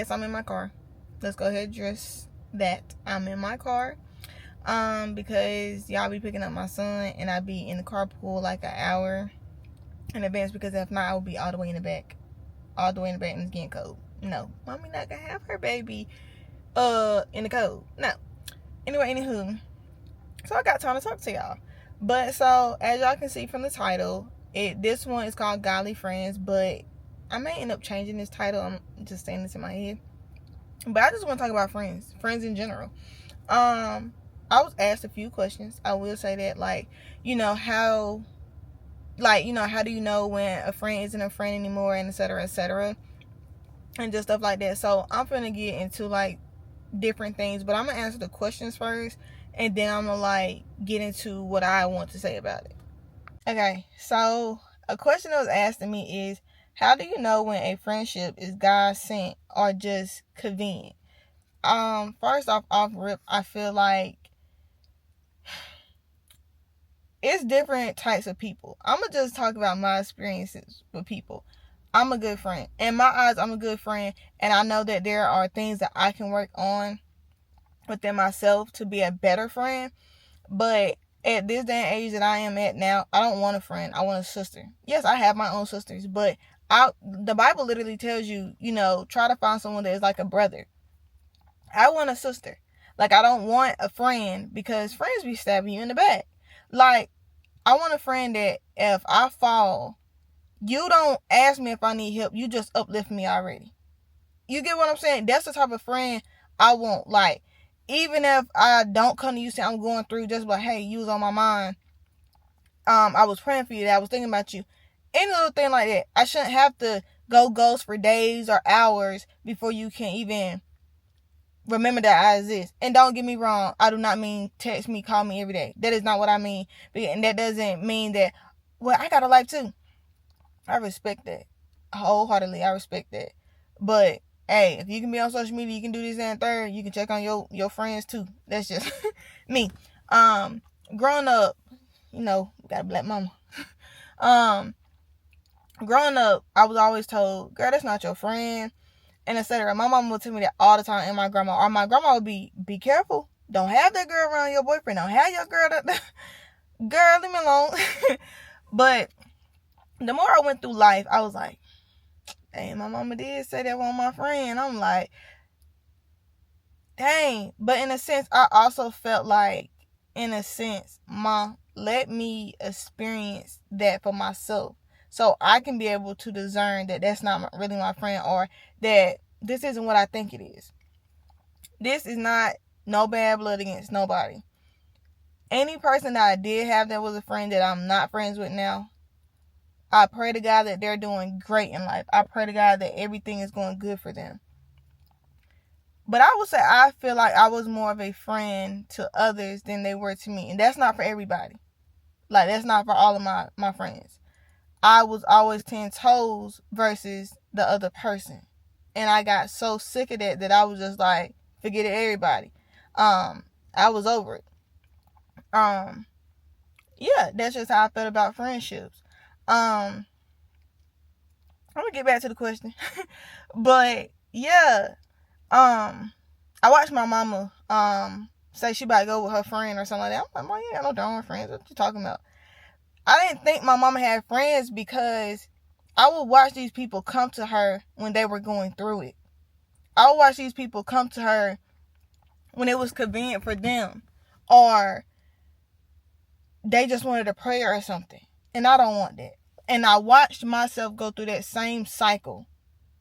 yes, I'm in my car. Let's go ahead and address that. I'm in my car. Because y'all be picking up my son, and I be in the carpool like an hour in advance, because if not, I will be all the way in the back. All the way in the back, and it's getting cold. No, mommy not gonna have her baby in the cold. No. Anyway, anywho, so I got time to talk to y'all. But so as y'all can see from the title, this one is called Godly Friends, but I may end up changing this title. I'm just saying this in my head. But I just want to talk about friends in general. I was asked a few questions. I will say that, like, how do you know when a friend isn't a friend anymore, and etc., and just stuff like that. So I'm gonna get into like different things, but I'm gonna answer the questions first, and then I'm gonna like get into what I want to say about it. Okay, so a question that was asked to me is, how do you know when a friendship is God sent or just convenient? First off rip, I feel like it's different types of people. I'm gonna just talk about my experiences with people. I'm a good friend. In my eyes, I'm a good friend, and I know that there are things that I can work on within myself to be a better friend. But at this day and age that I am at now, I don't want a friend. I want a sister. Yes, I have my own sisters, but the Bible literally tells you, try to find someone that is like a brother. I want a sister. Like, I don't want a friend, because friends be stabbing you in the back. Like, I want a friend that if I fall, you don't ask me if I need help. You just uplift me already. You get what I'm saying? That's the type of friend I want. Like, even if I don't come to you saying I'm going through, just like, hey, you was on my mind. I was praying for you. I was thinking about you. Any little thing like that. I shouldn't have to go ghost for days or hours before you can even remember that I exist. And don't get me wrong, I do not mean text me, call me every day. That is not what I mean. And that doesn't mean that, well, I got a life too. I respect that. Wholeheartedly, I respect that. But hey, if you can be on social media, you can do this and third, you can check on your friends too. That's just me. Growing up, got a black mama. Growing up, I was always told, girl, that's not your friend, and etc. My mama would tell me that all the time, and my grandma. Or my grandma would be careful. Don't have that girl around your boyfriend. Don't have your girl girl, leave me alone. But the more I went through life, I was like, dang, my mama did say that was my friend. I'm like, dang. But in a sense, I also felt like, Ma, let me experience that for myself, so I can be able to discern that that's not really my friend, or that this isn't what I think it is. This is not no bad blood against nobody. Any person that I did have that was a friend that I'm not friends with now, I pray to God that they're doing great in life. I pray to God that everything is going good for them. But I would say I feel like I was more of a friend to others than they were to me. And that's not for everybody. Like, that's not for all of my friends. I was always 10 toes versus the other person. And I got so sick of that I was just like, forget it, everybody. I was over it. Yeah, that's just how I felt about friendships. I'm gonna get back to the question. But yeah, I watched my mama say she about to go with her friend or something like that. I'm like, Mom, you ain't got no darn friends. What you talking about? I didn't think my mama had friends, because I would watch these people come to her when they were going through it. I would watch these people come to her when it was convenient for them, or they just wanted a prayer or something. And I don't want that. And I watched myself go through that same cycle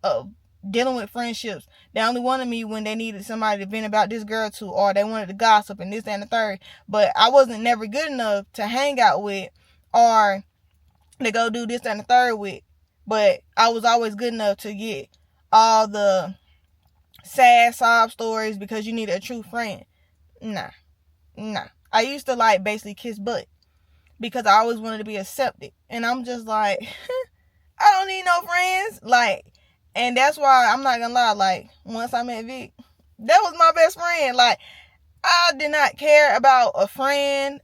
of dealing with friendships. They only wanted me when they needed somebody to vent about this girl to, or they wanted to gossip and this, that, and the third. But I wasn't never good enough to hang out with, or to go do this, that, and the third with. But I was always good enough to get all the sad sob stories because you need a true friend. Nah. I used to like basically kiss butt because I always wanted to be accepted. And I'm just like, I don't need no friends. Like, and that's why I'm not gonna lie, like, once I met Vic, that was my best friend. Like, I did not care about a friend,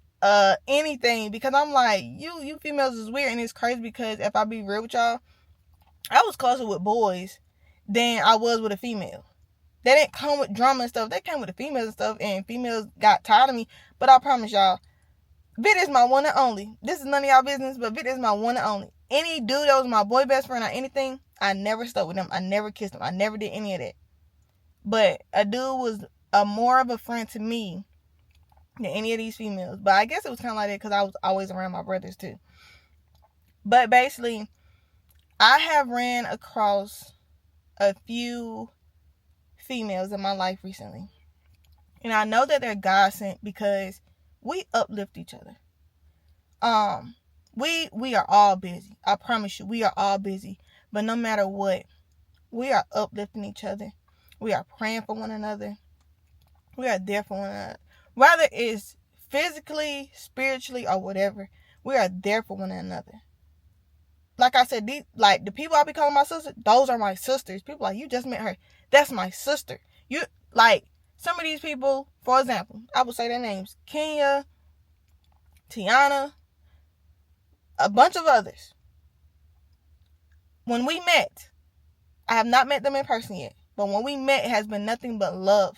anything, because I'm like, you females is weird. And it's crazy because if I be real with y'all, I was closer with boys than I was with a female. They didn't come with drama and stuff. They came with the females and stuff, and females got tired of me. But I promise y'all, Vic is my one and only. This is none of y'all business, but Vic is my one and only. Any dude that was my boy best friend or anything, I never stuck with him. I never kissed him. I never did any of that. But a dude was more of a friend to me than any of these females. But I guess it was kind of like that because I was always around my brothers too. But basically, I have ran across a few females in my life recently. And I know that they're God sent because we uplift each other. We are all busy. I promise you, we are all busy. But no matter what, we are uplifting each other. We are praying for one another. We are there for one another. Whether it's physically, spiritually, or whatever, we are there for one another. Like I said, the people I be calling my sister, those are my sisters. People like, you just met her. That's my sister. You like some of these people, for example, I would say their names: Kenya, Tiana, a bunch of others. When we met, I have not met them in person yet, but when we met, it has been nothing but love.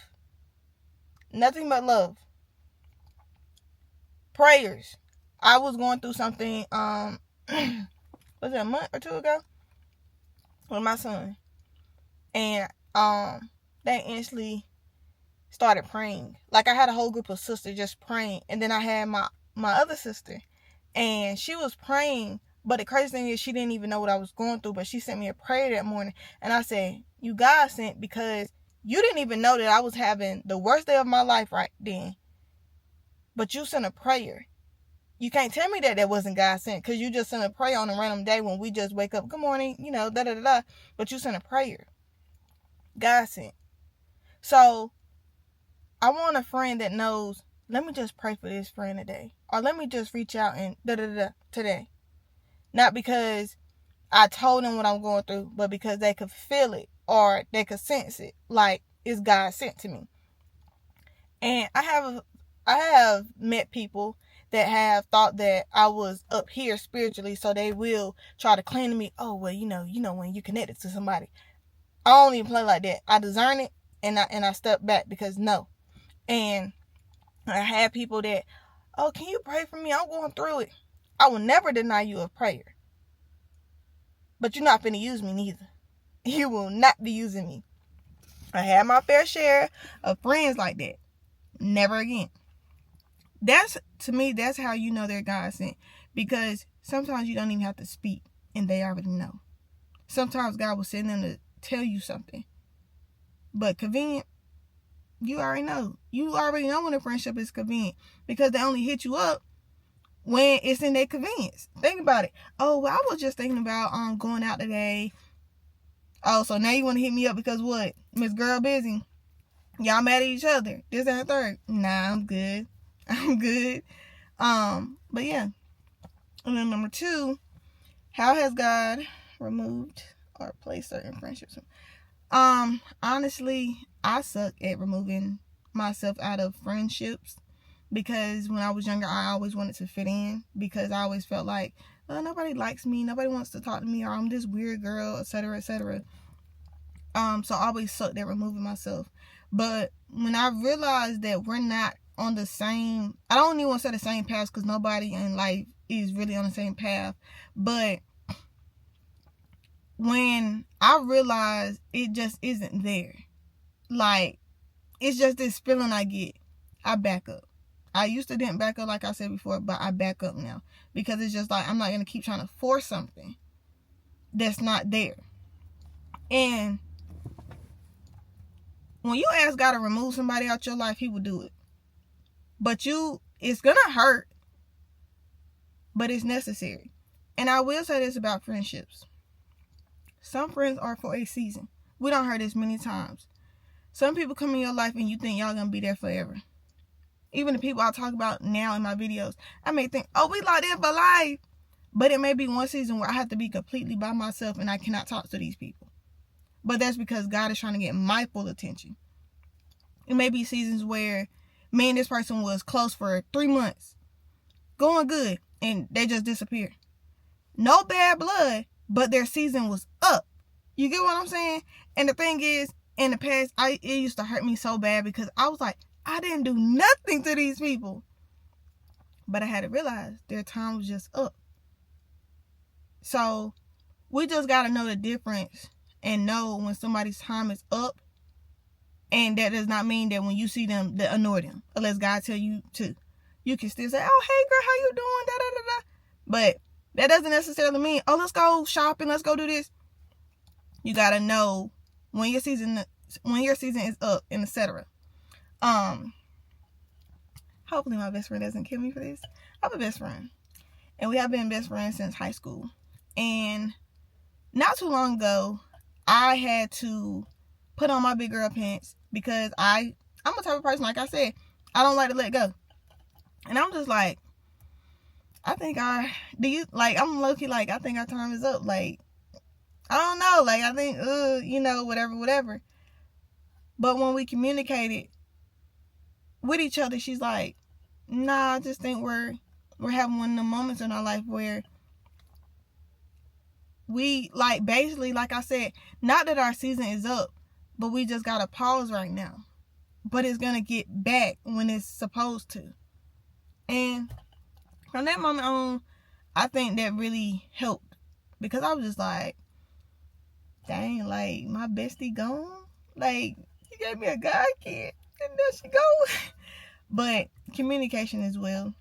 Nothing but love. Prayers. I was going through something, was it a month or two ago? With my son. And they instantly started praying. Like I had a whole group of sisters just praying. And then I had my other sister. And she was praying. But the crazy thing is she didn't even know what I was going through. But she sent me a prayer that morning. And I said, you God sent, because you didn't even know that I was having the worst day of my life right then. But you sent a prayer. You can't tell me that that wasn't God sent, because you just sent a prayer on a random day when we just wake up, good morning, da-da-da-da. But you sent a prayer. God sent. So, I want a friend that knows, let me just pray for this friend today. Or let me just reach out and da-da-da-da today. Not because I told them what I'm going through, but because they could feel it or they could sense it. Like, it's God sent to me. And I have met people that have thought that I was up here spiritually, so they will try to claim to me, oh, well, you know when you connected to somebody. I don't even play like that. I discern it, and I step back, because no. And I have people that, oh, can you pray for me? I'm going through it. I will never deny you a prayer. But you're not finna use me neither. You will not be using me. I had my fair share of friends like that. Never again. To me, that's how you know they're God sent. Because sometimes you don't even have to speak, and they already know. Sometimes God will send them to tell you something. But convenient, you already know. You already know when a friendship is convenient, because they only hit you up when it's in their convenience. Think about it. Oh, well, I was just thinking about going out today. Oh, so now you want to hit me up because what? Miss Girl busy. Y'all mad at each other. This and the third. Nah, I'm good. I'm good. But yeah. And then number 2, how has God removed or placed certain friendships? Honestly, I suck at removing myself out of friendships, because when I was younger, I always wanted to fit in, because I always felt like, oh, nobody likes me, nobody wants to talk to me, or I'm this weird girl, etc., etc. So I always sucked at removing myself. But when I realized that we're not on the same, I don't even want to say the same path, because nobody in life is really on the same path. But when I realized it just isn't there, like, it's just this feeling I get, I back up. I used to didn't back up, like I said before, but I back up now, because it's just like, I'm not going to keep trying to force something that's not there. And when you ask God to remove somebody out your life, He will do it. But it's going to hurt, but it's necessary. And I will say this about friendships. Some friends are for a season. We done heard this many times. Some people come in your life and you think y'all going to be there forever. Even the people I talk about now in my videos, I may think, oh, we locked in for life. But it may be one season where I have to be completely by myself and I cannot talk to these people. But that's because God is trying to get my full attention. It may be seasons where me and this person was close for 3 months, going good, and they just disappeared. No bad blood, but their season was up. You get what I'm saying? And the thing is, in the past, it used to hurt me so bad because I was like, I didn't do nothing to these people. But I had to realize their time was just up. So we just got to know the difference and know when somebody's time is up. And that does not mean that when you see them, to ignore them. Unless God tell you to. You can still say, oh, hey, girl, how you doing? Da, da, da, da. But that doesn't necessarily mean, oh, let's go shopping. Let's go do this. You got to know when your season is up, and etc. Hopefully my best friend doesn't kill me for this. I have a best friend. And we have been best friends since high school. And not too long ago, I had to put on my big girl pants because I'm a type of person, like I said, I don't like to let go. And I'm just like, I'm low-key like, I think our time is up. Like, I don't know. Like, I think, whatever. But when we communicated with each other, she's like, nah, I just think we're having one of the moments in our life where we, like, basically, like I said, not that our season is up, but we just got to pause right now. But it's going to get back when it's supposed to. And from that moment on, I think that really helped. Because I was just like, dang, like, my bestie gone? Like, she gave me a god kid, and there she go. But communication as well.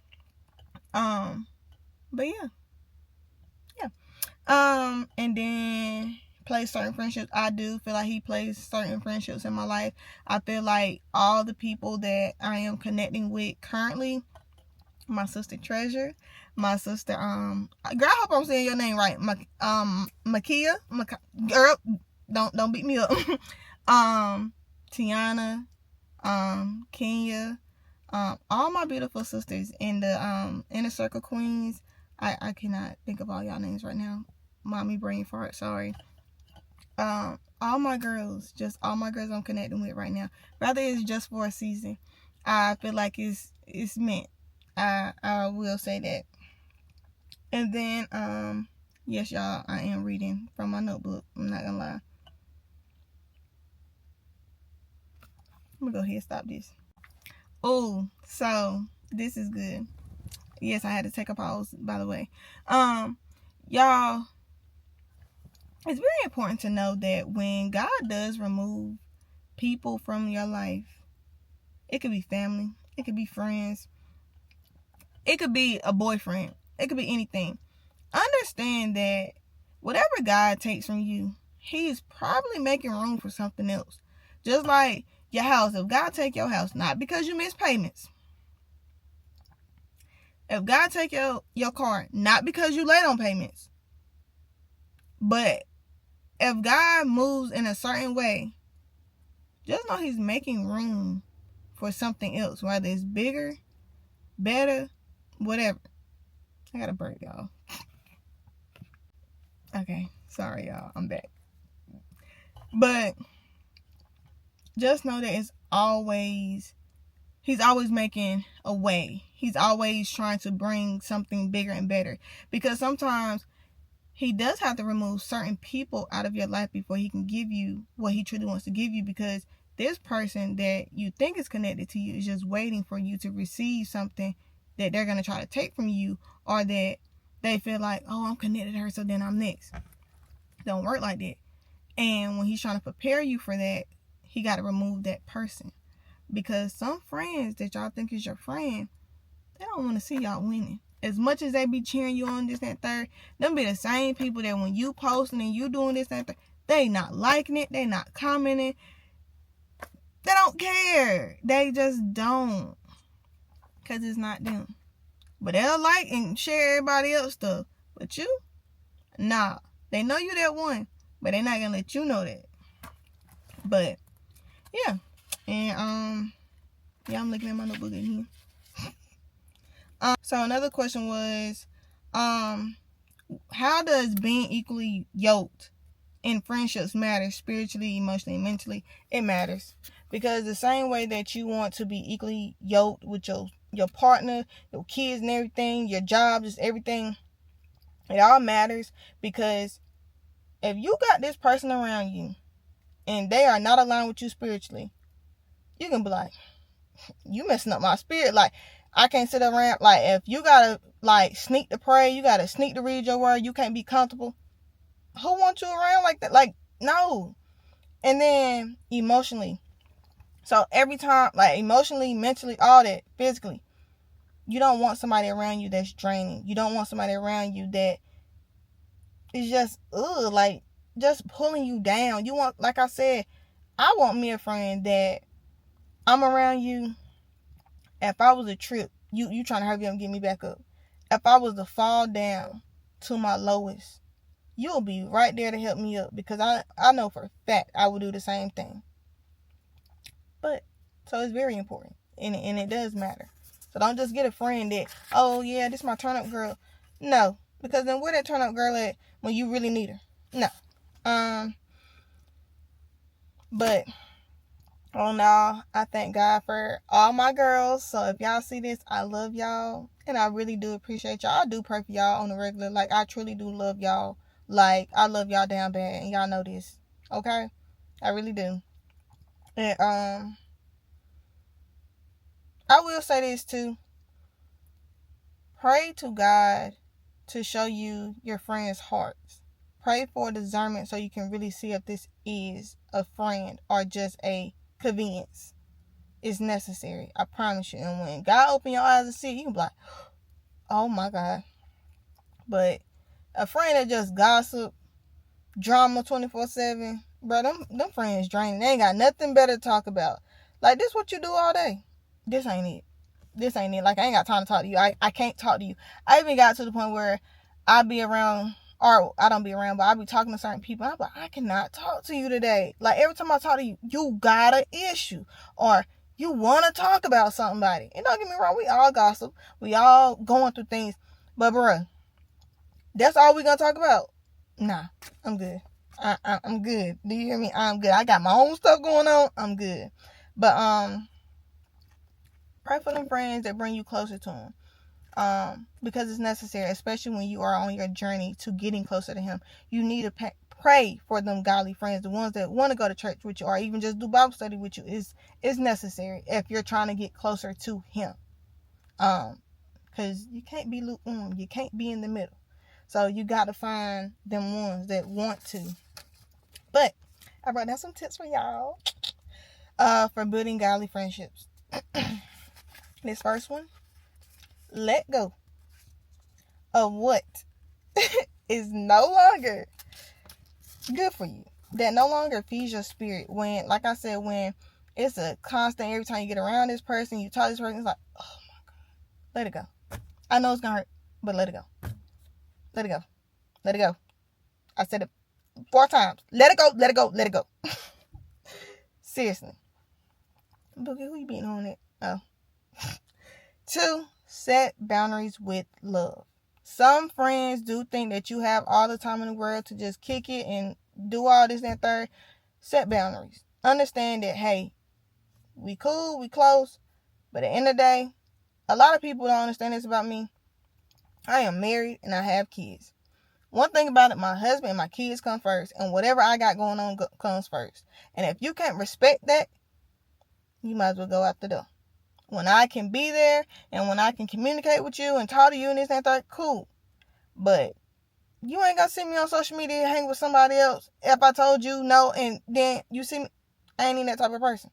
But yeah. And then place certain friendships. I do feel like he plays certain friendships in my life. I feel like all the people that I am connecting with currently, my sister Treasure, my sister, girl, I hope I'm saying your name right. Makia, girl, don't beat me up. Tiana, Kenya, all my beautiful sisters in the inner circle queens. I cannot think of all y'all names right now. Mommy brain fart, sorry. All my girls I'm connecting with right now. Rather it's just for a season. I feel like it's meant. I will say that. And then yes, y'all, I am reading from my notebook. I'm not gonna lie. I'm gonna go ahead and stop this. Oh, so this is good. Yes, I had to take a pause, by the way. Y'all, it's very important to know that when God does remove people from your life, it could be family, it could be friends, it could be a boyfriend, it could be anything. Understand that whatever God takes from you, He is probably making room for something else. Just like your house. If God take your house, not because you miss payments. If God take your car, not because you late on payments. But if God moves in a certain way, just know He's making room for something else. Whether it's bigger, better, whatever. I got a burp, y'all. Okay, sorry, y'all. I'm back. But just know that He's always making a way. He's always trying to bring something bigger and better. Because sometimes He does have to remove certain people out of your life before He can give you what He truly wants to give you. Because this person that you think is connected to you is just waiting for you to receive something that they're going to try to take from you, or that they feel like, oh, I'm connected to her, so then I'm next. Don't work like that. And when He's trying to prepare you for that, He got to remove that person. Because some friends that y'all think is your friend, they don't want to see y'all winning. As much as they be cheering you on this, that, third, them be the same people that when you posting and you doing this, that, third, they not liking it, they not commenting. They don't care. They just don't. Because it's not them. But they'll like and share everybody else stuff. But you? Nah. They know you that one. But they're not going to let you know that. But, yeah. And, yeah, I'm looking at my notebook in here. So another question was, how does being equally yoked in friendships matter spiritually, emotionally, mentally? It matters. Because the same way that you want to be equally yoked with your partner, your kids and everything, your job, just everything, it all matters. Because if you got this person around you and they are not aligned with you spiritually, you can be like, you messing up my spirit. Like, I can't sit around. Like, if you gotta like sneak to pray, you gotta sneak to read your word, you can't be comfortable. Who wants you around like that? Like, no. And then emotionally. So every time, like emotionally, mentally, all that, physically, you don't want somebody around you that's draining. You don't want somebody around you that is just like just pulling you down. You want, like I said, I want me a friend that I'm around you. If I was a trip, you trying to hurry up and get me back up. If I was to fall down to my lowest, you'll be right there to help me up, because I know for a fact I would do the same thing. But so it's very important, and it does matter. So don't just get a friend that, oh yeah, this is my turn up girl. No, because then where that turn up girl at when you really need her? No. But oh no, I thank God for all my girls. So if y'all see this, I love y'all, and I really do appreciate y'all. I do pray for y'all on the regular. Like, I truly do love y'all. Like, I love y'all down bad, and y'all know this. Okay? I really do. And I will say this too. Pray to God to show you your friends' hearts. Pray for discernment so you can really see if this is a friend or just a convenience. It's necessary. I promise you. And when God open your eyes to see, you can be like, oh my God. But a friend that just gossip, drama 24/7, bro, them friends draining. They ain't got nothing better to talk about. Like, this what you do all day. This ain't it. Like, I ain't got time to talk to you. I can't talk to you. I even got to the point where I be around, or I don't be around, but I be talking to certain people. I'm like, I cannot talk to you today. Like, every time I talk to you, you got an issue, or you want to talk about somebody. And don't get me wrong, we all gossip. We all going through things. But, bruh, that's all we gonna talk about? Nah, I'm good. I'm good. Do you hear me? I'm good. I got my own stuff going on. I'm good. But, pray for them friends that bring you closer to him. Because it's necessary, especially when you are on your journey to getting closer to him. You need to pray for them godly friends, the ones that want to go to church with you, or even just do Bible study with you. Is necessary if you're trying to get closer to him. Because you can't be lukewarm. You can't be in the middle. So you got to find them ones that want to. But I brought down some tips for y'all for building godly friendships. This first one, let go of what is no longer good for you, that no longer feeds your spirit. When, like I said, when it's a constant, every time you get around this person, you talk to this person, it's like, oh my God, let it go. I know it's gonna hurt, but let it go. Let it go. Let it go. I said it 4 times. Let it go. Let it go. Let it go. Seriously. Boogie, who you beating on it? Oh. 2, set boundaries with love. Some friends do think that you have all the time in the world to just kick it and do all this and third. Set boundaries. Understand that, hey, we cool, we close, but at the end of the day, a lot of people don't understand this about me. I am married and I have kids. One thing about it, my husband and my kids come first, and whatever I got going on comes first. And if you can't respect that, you might as well go out the door. When I can be there and when I can communicate with you and talk to you and this and that, cool. But you ain't gonna see me on social media and hang with somebody else if I told you no and then you see me. I ain't even that type of person.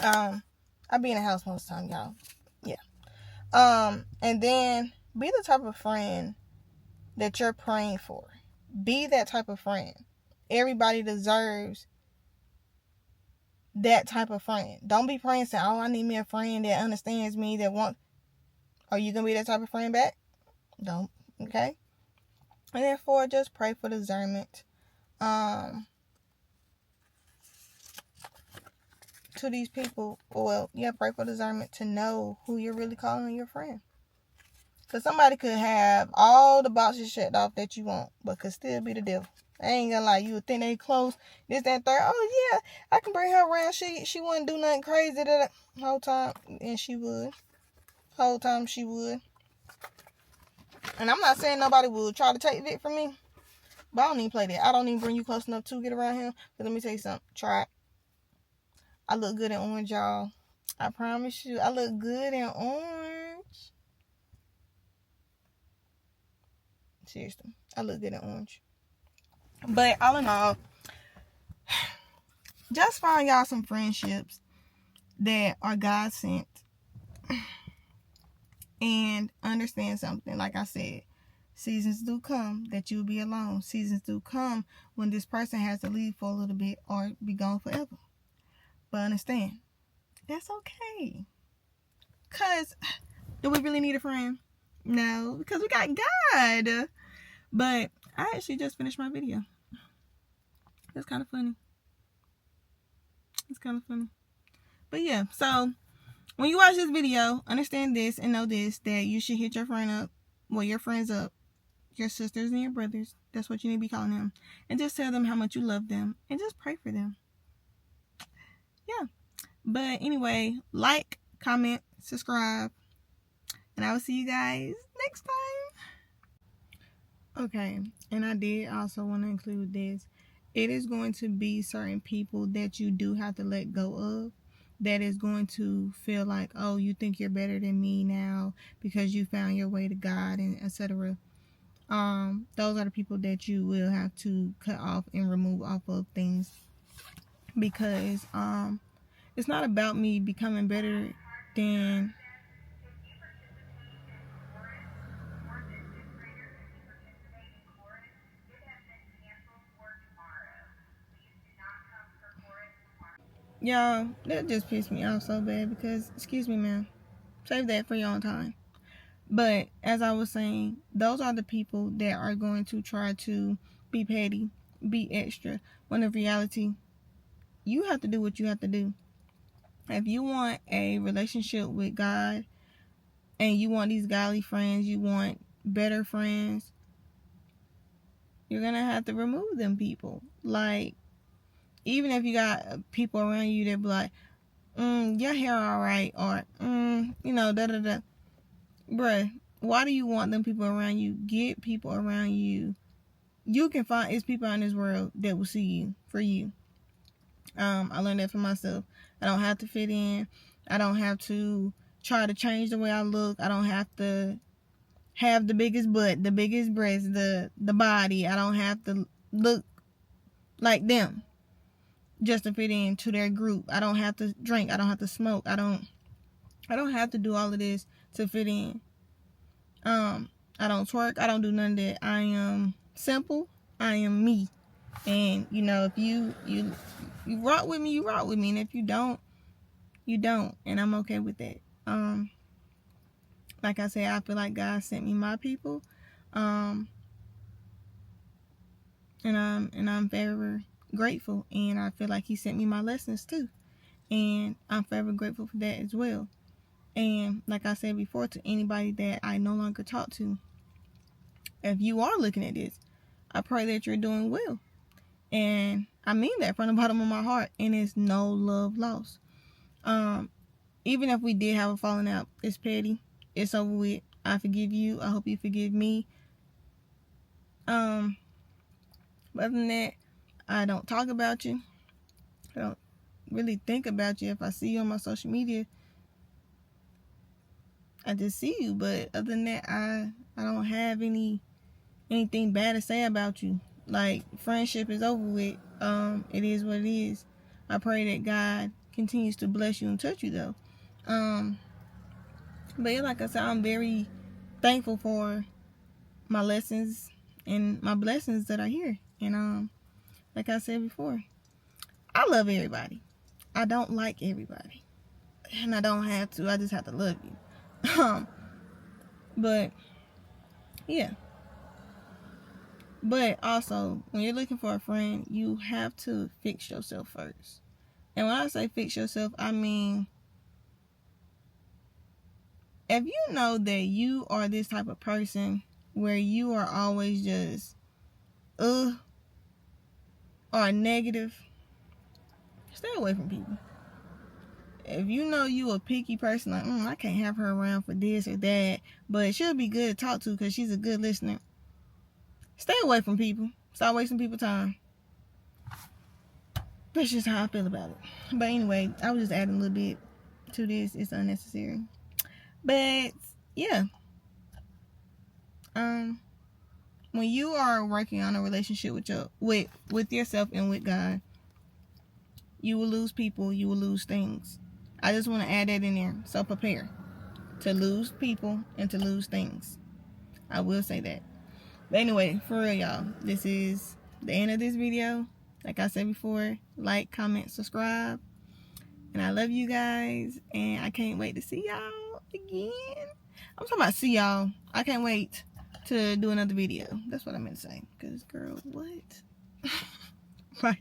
I be in the house most of the time, y'all. Yeah. And then be the type of friend that you're praying for. Be that type of friend. Everybody deserves that type of friend. Don't be praying saying, oh, I need me a friend that understands me, that wants. Are you going to be that type of friend back? Don't. Okay? And then 4, just pray for discernment. To these people, well, yeah, pray for discernment to know who you're really calling your friend. Because somebody could have all the boxes checked off that you want, but could still be the devil. I ain't gonna lie, you would think they close, this, that, third. Oh yeah, I can bring her around. She wouldn't do nothing crazy the whole time, and she would. Whole time she would. And I'm not saying nobody would try to take it from me, But I don't even play that. I don't even bring you close enough to get around him. But let me tell you something. Try it. I look good in orange, y'all. I promise you. I look good in orange. Seriously. I look good in orange. But all in all, just find y'all some friendships that are God sent. And understand something. Like I said, seasons do come that you'll be alone. Seasons do come when this person has to leave for a little bit or be gone forever. But understand, that's okay. Because do we really need a friend? No, because we got God. But I actually just finished my video. It's kind of funny. It's kind of funny. But yeah, so when you watch this video, understand this and know this, that you should hit your friend up, well, your friends up, your sisters and your brothers. That's what you need to be calling them. And just tell them how much you love them and just pray for them. Yeah. But anyway, like, comment, subscribe, and I will see you guys next time. Okay, and I did also want to include this. It is going to be certain people that you do have to let go of. That is going to feel like, oh, you think you're better than me now because you found your way to God, and etc. Those are the people that you will have to cut off and remove off of things, because it's not about me becoming better than y'all. That just pissed me off so bad, because excuse me, ma'am, save that for your own time. But as I was saying, those are the people that are going to try to be petty, be extra, when in reality, you have to do what you have to do. If you want a relationship with God, and you want these godly friends, you want better friends, you're going to have to remove them people. Like, even if you got people around you that be like, your hair alright, or, da-da-da. Bruh, why do you want them people around you? Get people around you. You can find, it's people in this world that will see you for you. I learned that for myself. I don't have to fit in. I don't have to try to change the way I look. I don't have to have the biggest butt, the biggest breast, the body. I don't have to look like them just to fit into their group. I don't have to drink. I don't have to smoke. I don't have to do all of this to fit in. I don't twerk. I don't do none of that. I am simple. I am me. And if you rock with me, you rock with me. And if you don't, you don't. And I'm okay with that. Like I said, I feel like God sent me my people. And I'm very grateful. And I feel like He sent me my lessons too. And I'm forever grateful for that as well. And like I said before, to anybody that I no longer talk to, if you are looking at this, I pray that you're doing well. And I mean that from the bottom of my heart. And it's no love lost. Even if we did have a falling out, it's petty. It's over with. I forgive you. I hope you forgive me. But other than that, I don't talk about you. I don't really think about you. If I see you on my social media, I just see you. But other than that, I don't have anything bad to say about you. Like, friendship is over with. It is what it is. I pray that God continues to bless you and touch you, though. But yeah, like I said, I'm very thankful for my lessons and my blessings that are here. And like I said before, I love everybody. I don't like everybody, and I don't have to. I just have to love you. But yeah. But also, when you're looking for a friend, you have to fix yourself first. And when I say fix yourself, I mean, if you know that you are this type of person where you are always just or negative, stay away from people. If you know you a picky person, like, I can't have her around for this or that, but she'll be good to talk to because she's a good listener, stay away from people. Stop wasting people's time. That's just how I feel about it. But anyway, I was just adding a little bit to this. It's unnecessary. But yeah. When you are working on a relationship with yourself and with God, you will lose people, you will lose things. I just want to add that in there. So prepare to lose people and to lose things. I will say that. But anyway, for real, y'all, this is the end of this video. Like I said before, like, comment, subscribe. And I love you guys. And I can't wait to see y'all again. I'm talking about see y'all. I can't wait to do another video. That's what I meant to say. Because, girl, what? Bye.